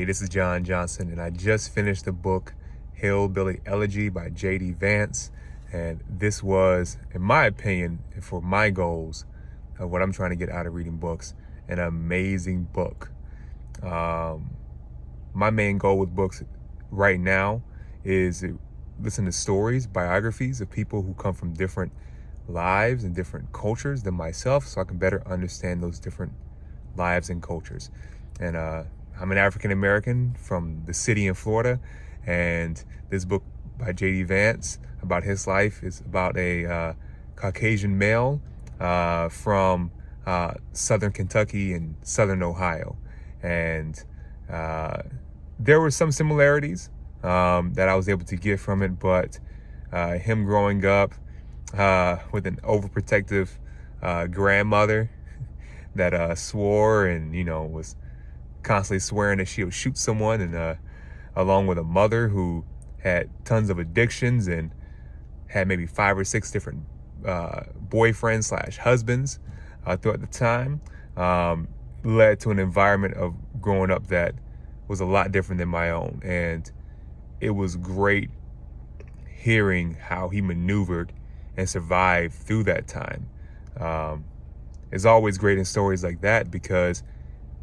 Hey, this is John Johnson, and I just finished the book Hillbilly Elegy by J.D. Vance. And this was, in my opinion, and for my goals of what I'm trying to get out of reading books, an amazing book. My main goal with books right now is to listen to stories, biographies of people who come from different lives and different cultures than myself, so I can better understand those different lives and cultures. And I'm an African American from the city in Florida, and this book by J.D. Vance about his life is about a Caucasian male from southern Kentucky and southern Ohio. And there were some similarities that I was able to get from it, but him growing up with an overprotective grandmother that swore and, was constantly swearing that she would shoot someone, and along with a mother who had tons of addictions and had maybe 5 or 6 different boyfriends / husbands throughout the time, led to an environment of growing up that was a lot different than my own. And it was great hearing how he maneuvered and survived through that time. It's always great in stories like that because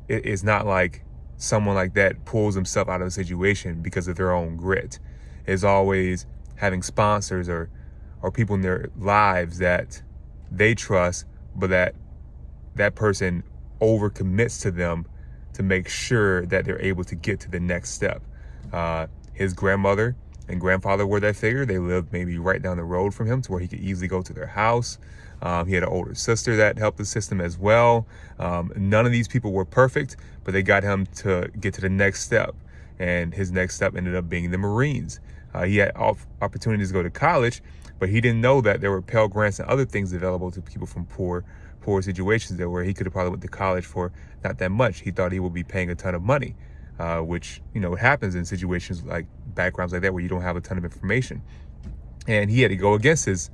it's not like someone like that pulls himself out of a situation because of their own grit. It's always having sponsors or people in their lives that they trust, but that person overcommits to them to make sure that they're able to get to the next step. His grandmother and grandfather were that figure. They lived maybe right down the road from him to where he could easily go to their house. He had an older sister that helped assist him as well. None of these people were perfect, but they got him to get to the next step. And his next step ended up being the Marines. He had opportunities to go to college, but he didn't know that there were Pell Grants and other things available to people from poor situations there, where he could have probably went to college for not that much. He thought he would be paying a ton of money, which, it happens in situations like backgrounds like that where you don't have a ton of information. And he had to go against his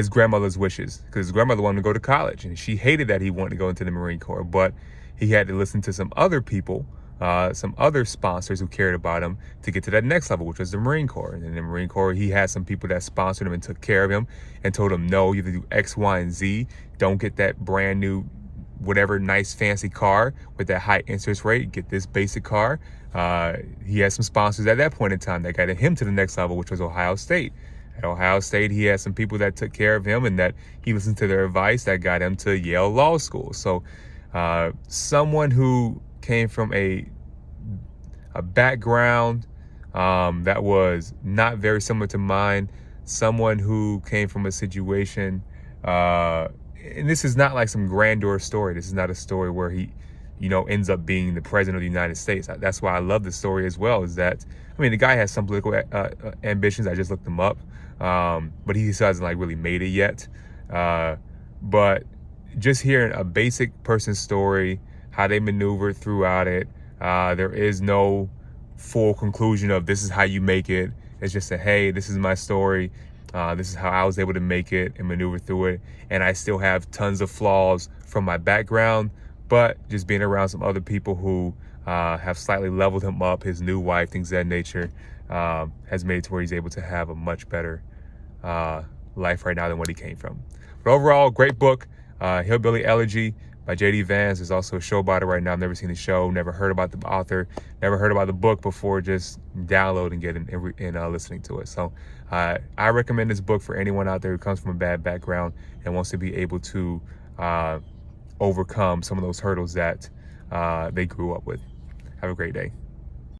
grandmother's wishes, because his grandmother wanted to go to college and she hated that he wanted to go into the Marine Corps, but he had to listen to some other people, some other sponsors who cared about him to get to that next level, which was the Marine Corps. And in the Marine Corps, he had some people that sponsored him and took care of him and told him, no, you have to do X, Y, and Z. Don't get that brand new, whatever nice fancy car with that high interest rate. Get this basic car. He had some sponsors at that point in time that got him to the next level, which was Ohio State. At Ohio State, he had some people that took care of him and that he listened to their advice that got him to Yale Law School. So someone who came from a background that was not very similar to mine, someone who came from a situation, and this is not like some grandeur story. This is not a story where he, ends up being the president of the United States. That's why I love the story as well, is that, the guy has some political ambitions. I just looked him up, but he hasn't really made it yet. But just hearing a basic person's story, how they maneuvered throughout it, there is no full conclusion of this is how you make it. It's just hey, this is my story. This is how I was able to make it and maneuver through it. And I still have tons of flaws from my background, but just being around some other people who have slightly leveled him up, his new wife, things of that nature, has made it to where he's able to have a much better life right now than what he came from. But overall, great book, Hillbilly Elegy by J.D. Vance. There's also a show about it right now. I've never seen the show, never heard about the author, never heard about the book before, just downloading it and listening to it. So I recommend this book for anyone out there who comes from a bad background and wants to be able to overcome some of those hurdles that they grew up with. Have a great day.